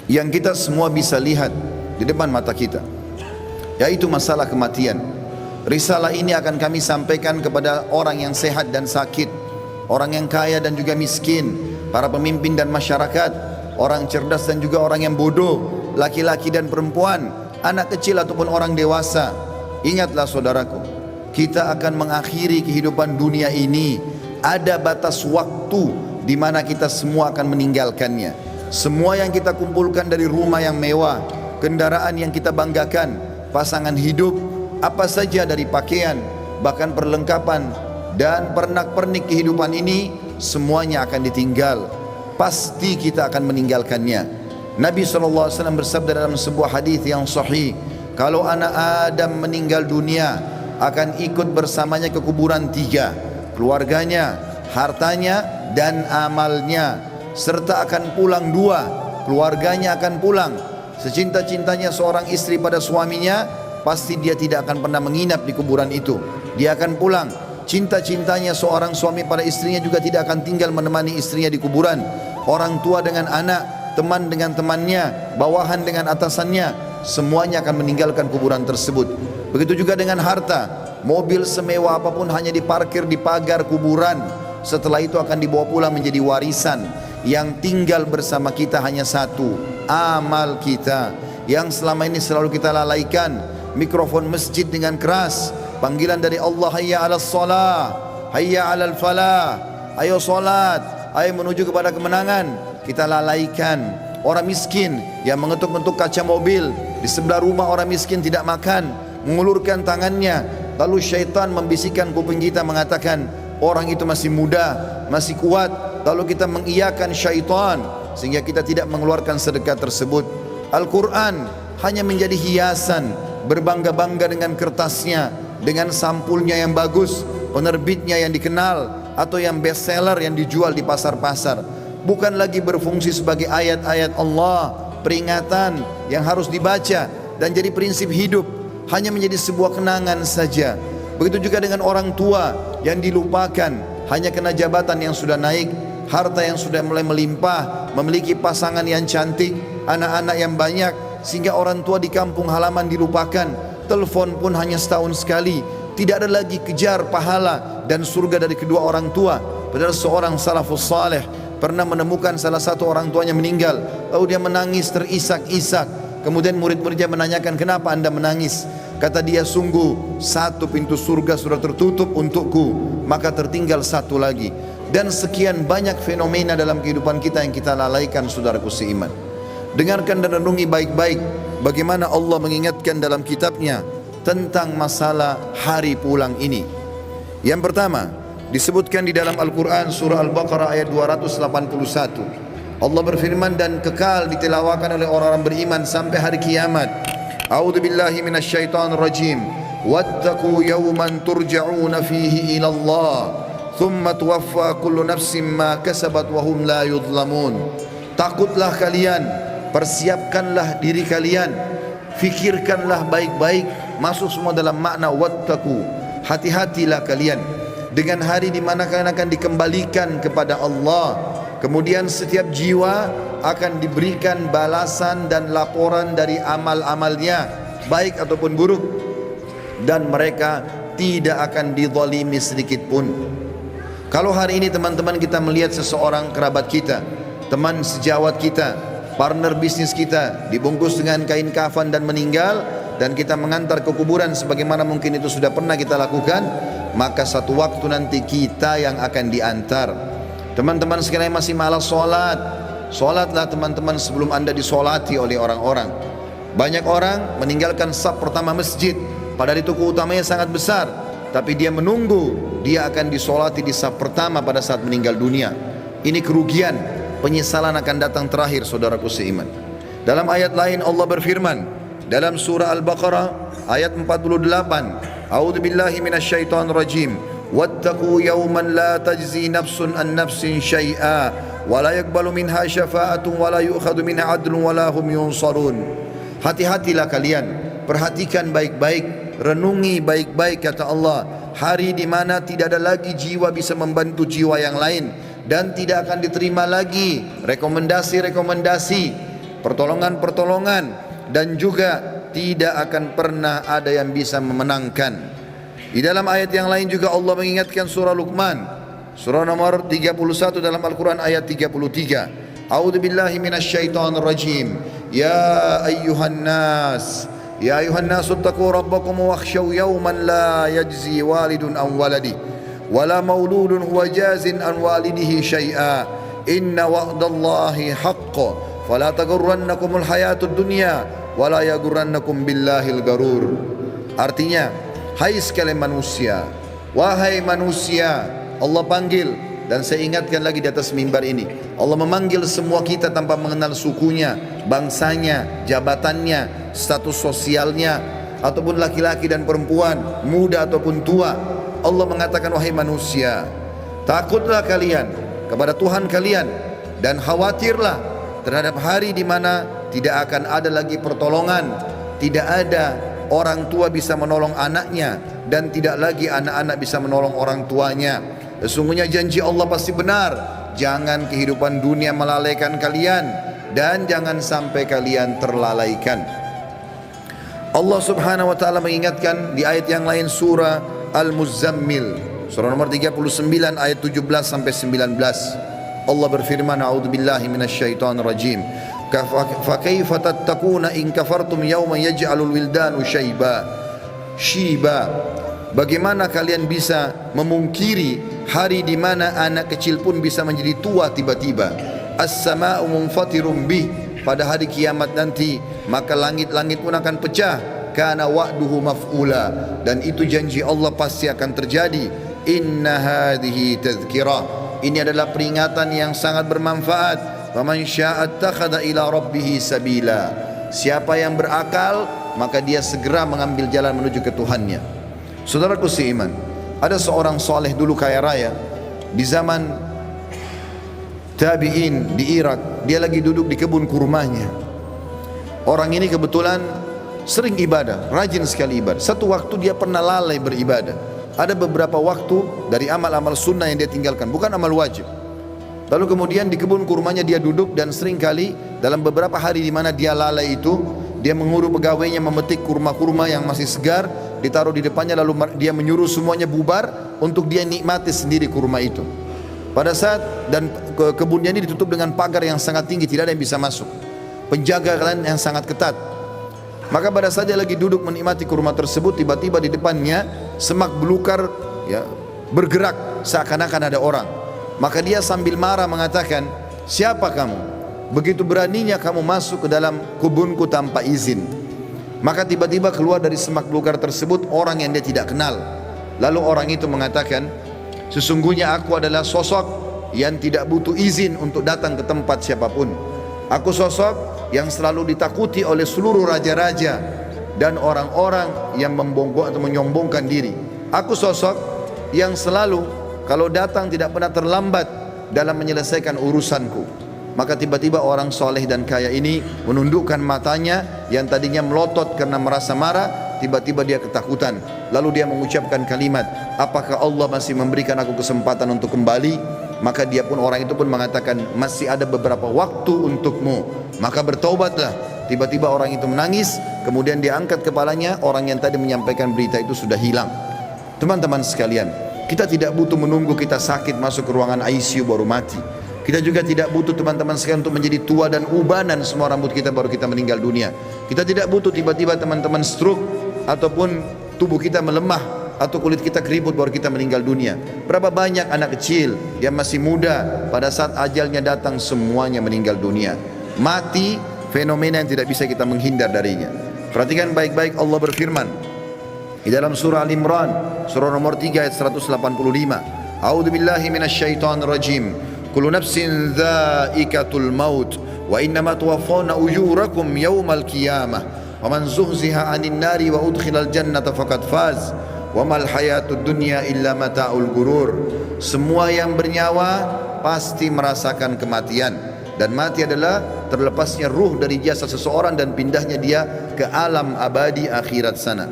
yang kita semua bisa lihat di depan mata kita, yaitu masalah kematian. Risalah ini akan kami sampaikan kepada orang yang sehat dan sakit, orang yang kaya dan juga miskin, para pemimpin dan masyarakat, orang cerdas dan juga orang yang bodoh, laki-laki dan perempuan, anak kecil ataupun orang dewasa. Ingatlah saudaraku, kita akan mengakhiri kehidupan dunia ini. Ada batas waktu di mana kita semua akan meninggalkannya. Semua yang kita kumpulkan dari rumah yang mewah, kendaraan yang kita banggakan, pasangan hidup, apa saja dari pakaian, bahkan perlengkapan dan pernak-pernik kehidupan ini, semuanya akan ditinggal. Pasti kita akan meninggalkannya. Nabi SAW bersabda dalam sebuah hadis yang sahih, kalau anak Adam meninggal dunia, akan ikut bersamanya ke kuburan tiga: keluarganya, hartanya, dan amalnya. Serta akan pulang dua: keluarganya akan pulang. Secinta-cintanya seorang istri pada suaminya, pasti dia tidak akan pernah menginap di kuburan itu. Dia akan pulang. Cinta-cintanya seorang suami pada istrinya juga tidak akan tinggal menemani istrinya di kuburan. Orang tua dengan anak, teman dengan temannya, bawahan dengan atasannya, semuanya akan meninggalkan kuburan tersebut. Begitu juga dengan harta. Mobil semewah apapun hanya diparkir di pagar kuburan. Setelah itu akan dibawa pulang menjadi warisan. Yang tinggal bersama kita hanya satu: amal kita, yang selama ini selalu kita lalaikan. Mikrofon masjid dengan keras, panggilan dari Allah, hayya 'alas shalah, hayya 'alal falah, ayo salat, ayo menuju kepada kemenangan, kita lalaikan. Orang miskin yang mengetuk-ngetuk kaca mobil di sebelah rumah orang miskin tidak makan, mengulurkan tangannya, lalu syaitan membisikkan kuping kita mengatakan orang itu masih muda, masih kuat, lalu kita mengiyakan syaitan sehingga kita tidak mengeluarkan sedekah tersebut. Al-Quran hanya menjadi hiasan, berbangga-bangga dengan kertasnya, dengan sampulnya yang bagus, penerbitnya yang dikenal, atau yang bestseller yang dijual di pasar-pasar. Bukan lagi berfungsi sebagai ayat-ayat Allah, peringatan yang harus dibaca dan jadi prinsip hidup, hanya menjadi sebuah kenangan saja. Begitu juga dengan orang tua yang dilupakan, hanya kena jabatan yang sudah naik, harta yang sudah mulai melimpah, memiliki pasangan yang cantik, anak-anak yang banyak, sehingga orang tua di kampung halaman dilupakan. Telepon pun hanya setahun sekali. Tidak ada lagi kejar pahala dan surga dari kedua orang tua. Padahal seorang salafus saleh pernah menemukan salah satu orang tuanya meninggal, lalu dia menangis terisak-isak. Kemudian murid-muridnya menanyakan, kenapa anda menangis? Kata dia, sungguh satu pintu surga sudah tertutup untukku, maka tertinggal satu lagi. Dan sekian banyak fenomena dalam kehidupan kita yang kita lalaikan, saudaraku seiman. Dengarkan dan renungi baik-baik bagaimana Allah mengingatkan dalam kitabnya tentang masalah hari pulang ini. Yang pertama disebutkan di dalam Al-Quran surah Al-Baqarah ayat 281. Allah berfirman, dan kekal ditilawakan oleh orang-orang beriman sampai hari kiamat. A'udzu billahi minasyaitonir rajim. Wattaqu yawman turja'una fihi ila Allah, thumma tuwaffa kullu nafsin ma kasabat wa hum la yudhlamun. Takutlah kalian, persiapkanlah diri kalian, fikirkanlah baik-baik, masuk semua dalam makna wattaqu. Hati-hatilah kalian dengan hari di mana kalian akan dikembalikan kepada Allah. Kemudian setiap jiwa akan diberikan balasan dan laporan dari amal-amalnya, baik ataupun buruk, dan mereka tidak akan dizalimi sedikit pun. Kalau hari ini teman-teman kita melihat seseorang kerabat kita, teman sejawat kita, partner bisnis kita dibungkus dengan kain kafan dan meninggal, dan kita mengantar ke kuburan sebagaimana mungkin itu sudah pernah kita lakukan, maka satu waktu nanti kita yang akan diantar. Teman-teman sekalian masih malas sholat, sholatlah teman-teman sebelum anda disolati oleh orang-orang. Banyak orang meninggalkan saf pertama masjid, padahal itu keutamanya sangat besar, tapi dia menunggu dia akan disolati di saf pertama pada saat meninggal dunia. Ini kerugian, penyesalan akan datang terakhir, saudaraku seiman. Dalam ayat lain Allah berfirman dalam surah Al-Baqarah ayat 48, A'udzu billahi minasyaitonir rajim. Wattaqu yawman la tajzi nafsun an nafsin syai'a wa la yaqbalu minha syafa'atun wa la yu'khadhu minha 'adlun wa la hum yunsarun. Hati-hatilah kalian, perhatikan baik-baik, renungi baik-baik, kata Allah, hari di mana tidak ada lagi jiwa bisa membantu jiwa yang lain, dan tidak akan diterima lagi rekomendasi-rekomendasi pertolongan-pertolongan, dan juga tidak akan pernah ada yang bisa memenangkan. Di dalam ayat yang lain juga Allah mengingatkan surah Luqman, surah nomor 31 dalam Al-Quran ayat 33. A'udzu billahi minasyaitonir rajim. Ya ayyuhan nas ittaqu rabbakum wakhshaw yawman la yajzi walidun an waladi wala mauludun huwa jazin an walidihi syai'a inna wa'dallahi haqqun fala taghurrannakumul hayatud dunya wala yaghurrannakum billahil garur. Artinya, hai sekalian manusia, wahai manusia, Allah panggil. Dan saya ingatkan lagi di atas mimbar ini, Allah memanggil semua kita tanpa mengenal sukunya, bangsanya, jabatannya, status sosialnya, ataupun laki-laki dan perempuan, muda ataupun tua. Allah mengatakan, wahai manusia, takutlah kalian kepada Tuhan kalian dan khawatirlah terhadap hari di mana tidak akan ada lagi pertolongan, tidak ada orang tua bisa menolong anaknya, dan tidak lagi anak-anak bisa menolong orang tuanya. Sesungguhnya janji Allah pasti benar. Jangan kehidupan dunia melalaikan kalian, dan jangan sampai kalian terlalaikan. Allah subhanahu wa ta'ala mengingatkan di ayat yang lain, surah Al-Muzammil, surah nomor 39 ayat 17 sampai 19. Allah berfirman, a'udzubillahi minasyaitonir rajim. Fa kaifa tattaquna in kafartum yawman yaj'alul wildanu shiba. Bagaimana kalian bisa memungkiri hari di mana anak kecil pun bisa menjadi tua tiba-tiba? As-sama'u munfatirum bih, pada hari kiamat nanti maka langit-langit pun akan pecah. Kana wa'duhu maf'ula, dan itu janji Allah pasti akan terjadi. Inna hadhihi tadhkirah, ini adalah peringatan yang sangat bermanfaat. Faman syaa'a ittakhadha ila rabbih sabila, siapa yang berakal maka dia segera mengambil jalan menuju ke Tuhannya. Saudaraku seiman, ada seorang soleh dulu kaya raya di zaman tabi'in di Irak. Dia lagi duduk di kebun kurmanya. Orang ini kebetulan sering ibadah, rajin sekali ibadah. Satu waktu dia pernah lalai beribadah. Ada beberapa waktu dari amal-amal sunnah yang dia tinggalkan, bukan amal wajib. Lalu kemudian di kebun kurmanya dia duduk, dan sering kali dalam beberapa hari di mana dia lalai itu, dia mengurus pegawainya memetik kurma-kurma yang masih segar, ditaruh di depannya, lalu dia menyuruh semuanya bubar untuk dia nikmati sendiri kurma itu. Pada saat dan kebunnya ini ditutup dengan pagar yang sangat tinggi, tidak ada yang bisa masuk, penjaga yang sangat ketat. Maka pada saat dia lagi duduk menikmati kurma tersebut, tiba-tiba di depannya semak belukar ya, bergerak seakan-akan ada orang. Maka dia sambil marah mengatakan, siapa kamu? Begitu beraninya kamu masuk ke dalam kebunku tanpa izin. Maka tiba-tiba keluar dari semak belukar tersebut orang yang dia tidak kenal. Lalu orang itu mengatakan, sesungguhnya aku adalah sosok yang tidak butuh izin untuk datang ke tempat siapapun. Aku sosok yang selalu ditakuti oleh seluruh raja-raja dan orang-orang yang membongkok atau menyombongkan diri. Aku sosok yang selalu kalau datang tidak pernah terlambat dalam menyelesaikan urusanku. Maka tiba-tiba orang soleh dan kaya ini menundukkan matanya yang tadinya melotot karena merasa marah, tiba-tiba dia ketakutan. Lalu dia mengucapkan kalimat, apakah Allah masih memberikan aku kesempatan untuk kembali? Maka dia pun, orang itu pun mengatakan, masih ada beberapa waktu untukmu, maka bertaubatlah. Tiba-tiba orang itu menangis, kemudian dia angkat kepalanya, orang yang tadi menyampaikan berita itu sudah hilang. Teman-teman sekalian, kita tidak butuh menunggu kita sakit masuk ke ruangan ICU baru mati. Kita juga tidak butuh teman-teman sekalian untuk menjadi tua dan ubanan semua rambut kita baru kita meninggal dunia. Kita tidak butuh tiba-tiba teman-teman stroke ataupun tubuh kita melemah atau kulit kita keriput baru kita meninggal dunia. Berapa banyak anak kecil yang masih muda pada saat ajalnya datang semuanya meninggal dunia. Mati fenomena yang tidak bisa kita menghindar darinya. Perhatikan baik-baik, Allah berfirman di dalam surah Al-Imran, surah nomor 3 ayat 185. A'udzubillahi minasyaitonir rajim. Kullu nafsin dha'iqatul maut wa innama tuwaffawna ujurakum yawmal qiyamah wa man zuhziha 'anil nari wa udkhilal jannata faqad faz wa mal hayatud dunya illa mata'ul gurur. Semua yang bernyawa pasti merasakan kematian, dan mati adalah terlepasnya ruh dari jasad seseorang dan pindahnya dia ke alam abadi akhirat sana.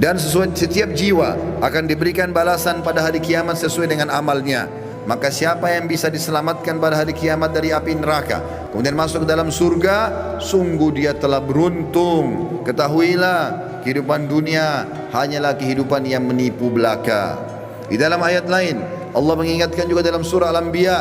Dan setiap jiwa akan diberikan balasan pada hari kiamat sesuai dengan amalnya. maka siapa yang bisa diselamatkan pada hari kiamat dari api neraka kemudian masuk ke dalam surga, sungguh dia telah beruntung. Ketahuilah, kehidupan dunia hanyalah kehidupan yang menipu belaka. Di dalam ayat lain Allah mengingatkan juga dalam surah Al-Anbiya,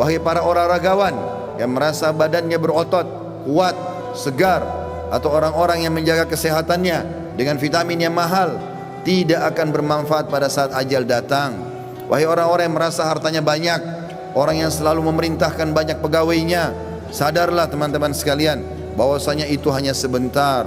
wahai para olahragawan yang merasa badannya berotot, kuat, segar, atau orang-orang yang menjaga kesehatannya dengan vitamin yang mahal, tidak akan bermanfaat pada saat ajal datang. Wahai orang-orang yang merasa hartanya banyak, orang yang selalu memerintahkan banyak pegawainya, sadarlah teman-teman sekalian bahwasanya itu hanya sebentar.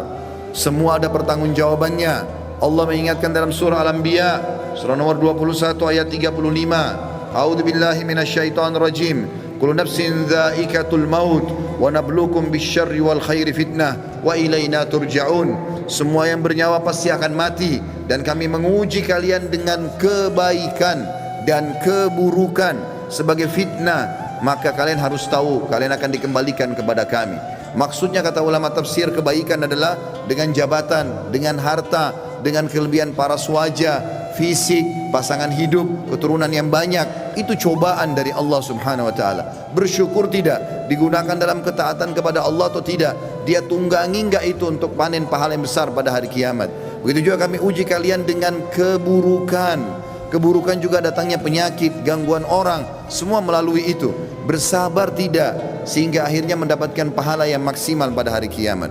Semua ada pertanggungjawabannya. Allah mengingatkan dalam surah Al-Anbiya, surah nomor 21 ayat 35, A'udzubillahi minasyaitonir rajim. Kullu nafsin dha'iqatul maut wa nabluukum bisyarri wal khairi fitnah wa ilaina turja'un. Semua yang bernyawa pasti akan mati dan kami menguji kalian dengan kebaikan dan keburukan sebagai fitnah, maka kalian harus tahu kalian akan dikembalikan kepada kami. Maksudnya kata ulama tafsir, kebaikan adalah dengan jabatan, dengan harta, dengan kelebihan paras wajah, fisik, pasangan hidup, keturunan yang banyak. Itu cobaan dari Allah Subhanahu wa taala. Bersyukur tidak, digunakan dalam ketaatan kepada Allah atau tidak, dia tunggangi enggak itu untuk panen pahala yang besar pada hari kiamat. Begitu juga kami uji kalian dengan keburukan. Keburukan juga datangnya penyakit, gangguan orang, semua melalui itu. Bersabar tidak, sehingga akhirnya mendapatkan pahala yang maksimal pada hari kiamat.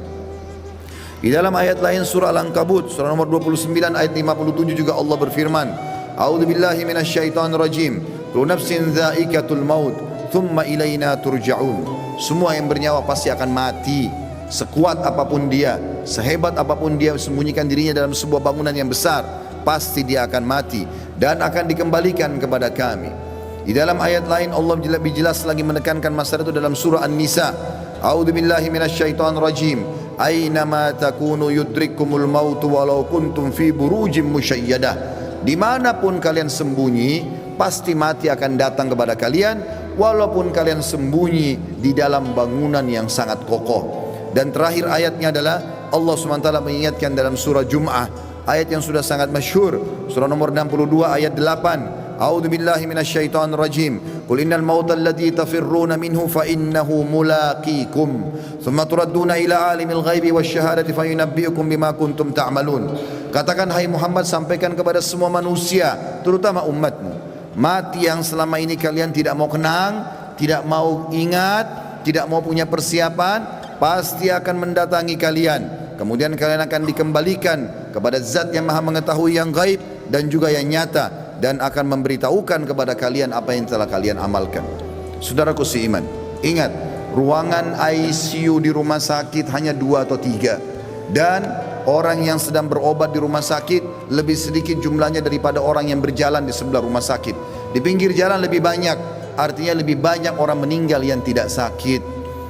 Di dalam ayat lain surah Al-Ankabut surah nomor 29 ayat 57 juga Allah berfirman, A'udzubillahi minasyaitonir rajim. Kullu nafsin dha'iqatul maut, thumma ilaina turja'un. Semua yang bernyawa pasti akan mati. Sekuat apapun dia, sehebat apapun dia sembunyikan dirinya dalam sebuah bangunan yang besar, pasti dia akan mati dan akan dikembalikan kepada kami. Di dalam ayat lain Allah lebih jelas lagi menekankan masalah itu dalam surah An-Nisa. A'udzubillahi minasyaitonir rajim. Aynama takunu yudrikkumul maut walau kuntum fi burujim musyayyadah. Dimanapun kalian sembunyi, pasti mati akan datang kepada kalian, walaupun kalian sembunyi di dalam bangunan yang sangat kokoh. Dan terakhir ayatnya adalah Allah SWT mengingatkan dalam surah Jum'ah, ayat yang sudah sangat masyhur, surah nomor 62 ayat 8. A'udzubillahi minasyaitonir rajim. Qul innal mautal ladzi tafirruna minhu fa innahu mulaqikum. Tsumma turadduna ila alimil ghaibi wasyahadati fayunabbiukum bima kuntum ta'malun. Katakan hai Muhammad, sampaikan kepada semua manusia, terutama umatmu, mati yang selama ini kalian tidak mau kenang, tidak mau ingat, tidak mau punya persiapan, pasti akan mendatangi kalian. Kemudian kalian akan dikembalikan kepada zat yang maha mengetahui yang gaib dan juga yang nyata, dan akan memberitahukan kepada kalian apa yang telah kalian amalkan. Saudaraku seiman, ingat, ruangan ICU di rumah sakit hanya 2 atau 3, dan orang yang sedang berobat di rumah sakit lebih sedikit jumlahnya daripada orang yang berjalan di sebelah rumah sakit. Di pinggir jalan lebih banyak, artinya lebih banyak orang meninggal yang tidak sakit.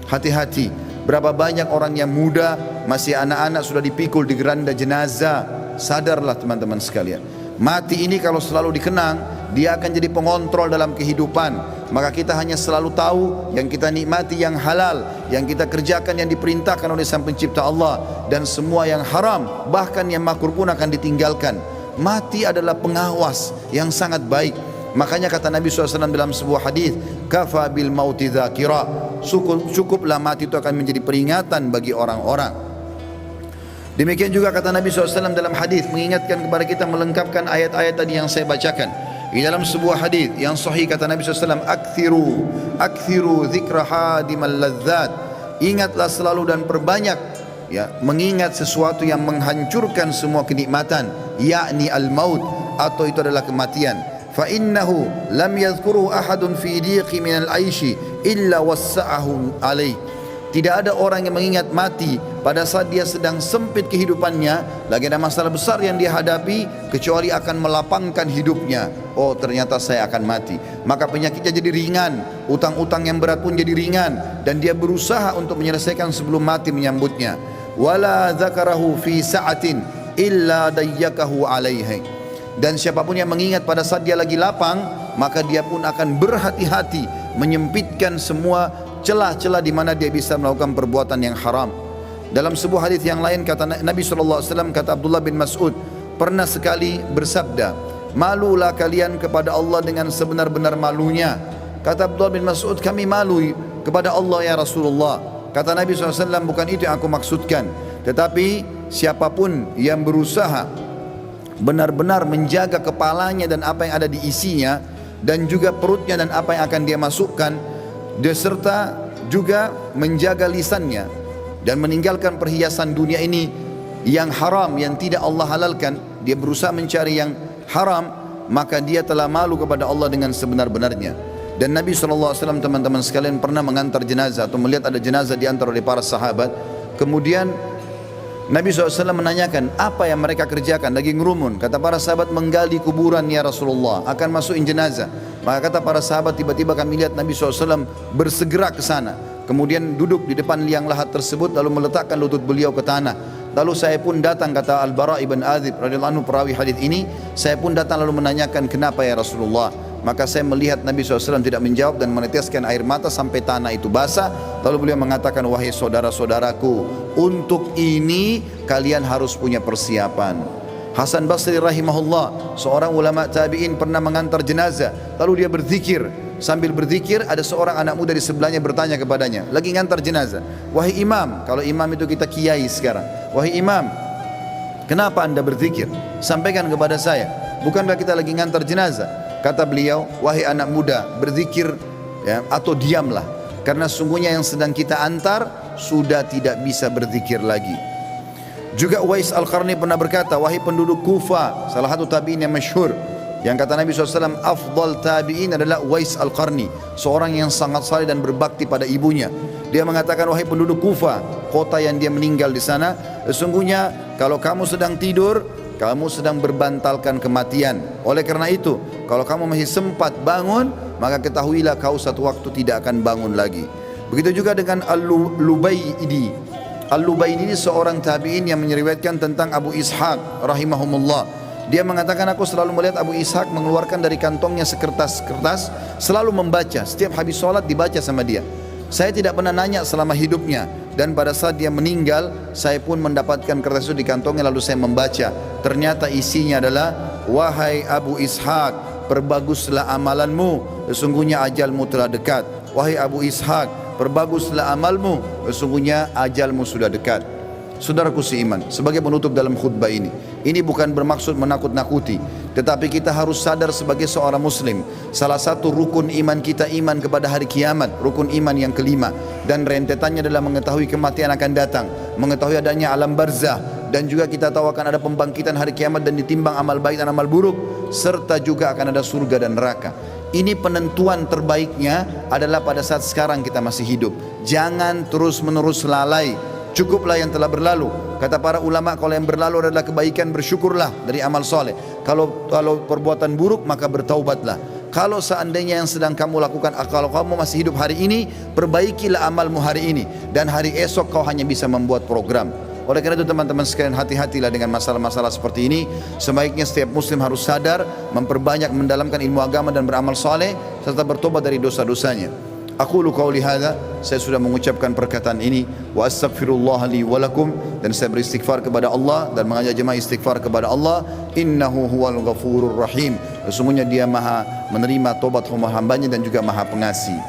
Hati-hati, berapa banyak orang yang muda, masih anak-anak sudah dipikul di geranda jenazah. Sadarlah teman-teman sekalian, mati ini kalau selalu dikenang, dia akan jadi pengontrol dalam kehidupan. Maka kita hanya selalu tahu yang kita nikmati yang halal, yang kita kerjakan yang diperintahkan oleh Sang Pencipta Allah, dan semua yang haram, bahkan yang makruh pun akan ditinggalkan. Mati adalah pengawas yang sangat baik. Makanya kata Nabi SAW dalam sebuah hadis, kafa bil mauti dzakira, cukuplah mati itu akan menjadi peringatan bagi orang-orang. Demikian juga kata Nabi SAW dalam hadis, mengingatkan kepada kita, melengkapkan ayat-ayat tadi yang saya bacakan. Di dalam sebuah hadis yang sahih kata Nabi SAW, akthiru dzikra hadimal ladzat. Ingatlah selalu dan perbanyak mengingat sesuatu yang menghancurkan semua kenikmatan, yakni al-maut, atau itu adalah kematian. Fa innahu lam yadhkuruhu ahadun fi dhiqi minal aishi illa wassa'ahu alaih. Tidak ada orang yang mengingat mati pada saat dia sedang sempit kehidupannya, lagi ada masalah besar yang dia hadapi, kecuali akan melapangkan hidupnya. Oh, ternyata saya akan mati. Maka penyakitnya jadi ringan, utang-utang yang berat pun jadi ringan, dan dia berusaha untuk menyelesaikan sebelum mati menyambutnya. Wala dzakarahu fi sa'atin illa dayyakahu alaihi. Dan siapapun yang mengingat pada saat dia lagi lapang, maka dia pun akan berhati-hati menyempitkan semua celah-celah di mana dia bisa melakukan perbuatan yang haram. Dalam sebuah hadis yang lain kata Nabi SAW, kata Abdullah bin Mas'ud, pernah sekali bersabda, malulah kalian kepada Allah dengan sebenar-benar malunya. Kata Abdullah bin Mas'ud, kami malu kepada Allah ya Rasulullah. Kata Nabi SAW, bukan itu yang aku maksudkan, tetapi siapapun yang berusaha benar-benar menjaga kepalanya dan apa yang ada di isinya, dan juga perutnya dan apa yang akan dia masukkan, beserta juga menjaga lisannya dan meninggalkan perhiasan dunia ini yang haram, yang tidak Allah halalkan, dia berusaha mencari yang haram, maka dia telah malu kepada Allah dengan sebenar-benarnya. Dan Nabi SAW, teman-teman sekalian, pernah mengantar jenazah atau melihat ada jenazah diantar oleh para sahabat. Kemudian Nabi SAW menanyakan, apa yang mereka kerjakan? Lagi ngerumun. Kata para sahabat, menggali kuburan ya Rasulullah, akan masukin jenazah. Maka kata para sahabat, tiba-tiba kami lihat Nabi SAW bersegera ke sana, kemudian duduk di depan liang lahat tersebut, lalu meletakkan lutut beliau ke tanah. Lalu saya pun datang, kata Al-Bara ibn Azib radhiyallahu anhu, perawi hadis ini, saya pun datang lalu menanyakan, kenapa ya Rasulullah? Maka saya melihat Nabi SAW tidak menjawab dan meneteskan air mata sampai tanah itu basah. Lalu beliau mengatakan, wahai saudara-saudaraku, untuk ini kalian harus punya persiapan. Hasan Basri rahimahullah, seorang ulama tabi'in, pernah mengantar jenazah. Lalu dia berzikir. Sambil berzikir, ada seorang anak muda di sebelahnya bertanya kepadanya, lagi ngantar jenazah, wahai imam, kalau imam itu kita kiai sekarang, wahai imam, kenapa anda berzikir? Sampaikan kepada saya, bukankah kita lagi ngantar jenazah? Kata beliau, wahai anak muda, berzikir ya, atau diamlah, karena sungguhnya yang sedang kita antar sudah tidak bisa berzikir lagi. Juga Uwais Al-Qarni pernah berkata, wahai penduduk Kufa, salah satu tabi'in yang masyhur, yang kata Nabi SAW, afdal tabi'in adalah Uwais Al-Qarni, seorang yang sangat saleh dan berbakti pada ibunya. Dia mengatakan, wahai penduduk Kufa, kota yang dia meninggal di sana, sesungguhnya kalau kamu sedang tidur, kamu sedang berbantalkan kematian. Oleh karena itu, kalau kamu masih sempat bangun, maka ketahuilah kau satu waktu tidak akan bangun lagi. Begitu juga dengan Al-Lubaydi. Al-Lubaydi ini seorang tabi'in yang menyeriwayatkan tentang Abu Ishaq rahimahumullah. Dia mengatakan, aku selalu melihat Abu Ishaq mengeluarkan dari kantongnya sekertas-kertas, selalu membaca, setiap habis sholat dibaca sama dia. Saya tidak pernah nanya selama hidupnya, dan pada saat dia meninggal, saya pun mendapatkan kertas itu di kantongnya, lalu saya membaca. Ternyata isinya adalah, wahai Abu Ishaq, perbaguslah amalanmu, sesungguhnya ajalmu telah dekat. Wahai Abu Ishaq, perbaguslah amalmu, sesungguhnya ajalmu sudah dekat. Saudaraku seiman, sebagai penutup dalam khutbah ini bukan bermaksud menakut-nakuti, tetapi kita harus sadar sebagai seorang muslim, salah satu rukun iman kita iman kepada hari kiamat, rukun iman yang kelima, dan rentetannya adalah mengetahui kematian akan datang, mengetahui adanya alam barzah, dan juga kita tahu akan ada pembangkitan hari kiamat dan ditimbang amal baik dan amal buruk, serta juga akan ada surga dan neraka. Ini penentuan terbaiknya adalah pada saat sekarang kita masih hidup. Jangan terus-menerus lalai. Cukuplah yang telah berlalu. Kata para ulama, kalau yang berlalu adalah kebaikan, bersyukurlah dari amal soleh. Kalau perbuatan buruk, maka bertaubatlah. Kalau seandainya yang sedang kamu lakukan, kalau kamu masih hidup hari ini, perbaikilah amalmu hari ini, dan hari esok kau hanya bisa membuat program. Oleh karena itu teman-teman sekalian, hati-hatilah dengan masalah-masalah seperti ini. Sebaiknya setiap muslim harus sadar, memperbanyak mendalamkan ilmu agama dan beramal soleh, serta bertobat dari dosa-dosanya. Aqulu qauli hadza, saya sudah mengucapkan perkataan ini, wa astaghfirullah li wa lakum, dan saya beristighfar kepada Allah dan mengajak jemaah istighfar kepada Allah. Innahu huwal ghafurur rahim, sesungguhnya dia maha menerima tobat hamba-hambanya dan juga maha pengasih.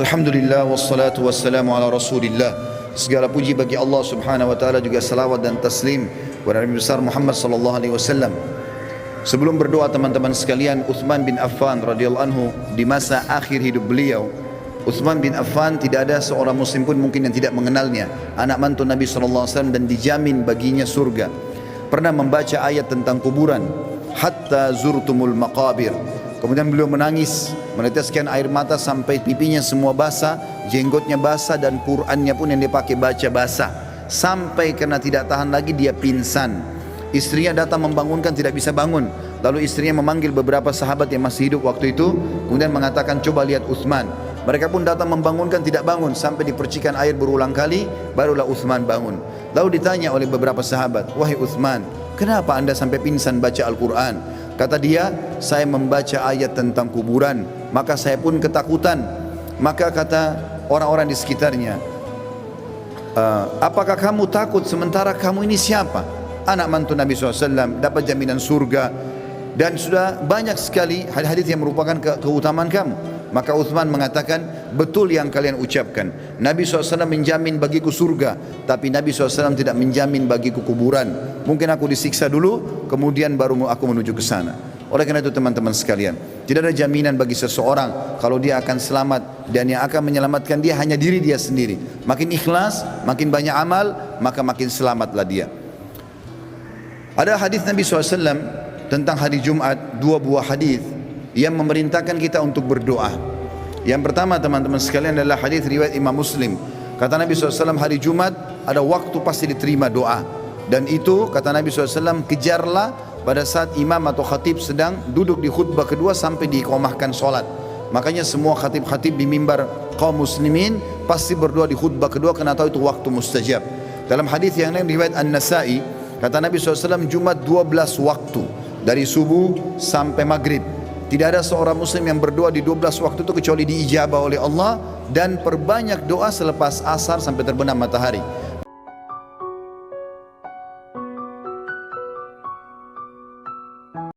Alhamdulillah wassalatu wassalamu ala rasulillah. Segala puji bagi Allah subhanahu wa ta'ala, juga salawat dan taslim kepada Nabi besar Muhammad sallallahu alaihi wasallam. Sebelum berdoa teman-teman sekalian, Uthman bin Affan radhiyallahu anhu, di masa akhir hidup beliau, Uthman bin Affan tidak ada seorang muslim pun mungkin yang tidak mengenalnya. Anak mantu Nabi sallallahu alaihi wasallam dan dijamin baginya surga. Pernah membaca ayat tentang kuburan, hatta zurtumul maqabir. Kemudian beliau menangis, meneteskan air mata sampai pipinya semua basah, jenggotnya basah, dan Qur'annya pun yang dia pakai baca basah. Sampai karena tidak tahan lagi dia pingsan. Istrinya datang membangunkan, tidak bisa bangun. Lalu istrinya memanggil beberapa sahabat yang masih hidup waktu itu, kemudian mengatakan, coba lihat Uthman. Mereka pun datang membangunkan, tidak bangun. Sampai dipercikan air berulang kali, barulah Uthman bangun. Lalu ditanya oleh beberapa sahabat, wahai Uthman, kenapa anda sampai pingsan baca Al-Quran? Kata dia, saya membaca ayat tentang kuburan, maka saya pun ketakutan. Maka kata orang-orang di sekitarnya, apakah kamu takut sementara kamu ini siapa? Anak mantu Nabi SAW, dapat jaminan surga, dan sudah banyak sekali hadis-hadis yang merupakan keutamaan kamu. Maka Uthman mengatakan, betul yang kalian ucapkan, Nabi SAW menjamin bagiku surga, tapi Nabi SAW tidak menjamin bagiku kuburan. Mungkin aku disiksa dulu, kemudian baru aku menuju ke sana. Oleh karena itu teman-teman sekalian, tidak ada jaminan bagi seseorang kalau dia akan selamat, dan yang akan menyelamatkan dia hanya diri dia sendiri. Makin ikhlas, makin banyak amal, maka makin selamatlah dia. Ada hadis Nabi SAW tentang hari Jumat, dua buah hadis yang memerintahkan kita untuk berdoa. Yang pertama teman-teman sekalian adalah hadis riwayat Imam Muslim. Kata Nabi SAW, hari Jumat ada waktu pasti diterima doa, dan itu kata Nabi SAW, kejarlah pada saat imam atau khatib sedang duduk di khutbah kedua sampai diiqamahkan sholat. Makanya semua khatib-khatib di mimbar kaum muslimin pasti berdoa di khutbah kedua, karena tahu itu waktu mustajab. Dalam hadis yang lain riwayat An-Nasai, kata Nabi SAW, Jumat 12 waktu, dari subuh sampai maghrib. Tidak ada seorang muslim yang berdoa di 12 waktu itu kecuali diijabah oleh Allah, dan perbanyak doa selepas asar sampai terbenam matahari.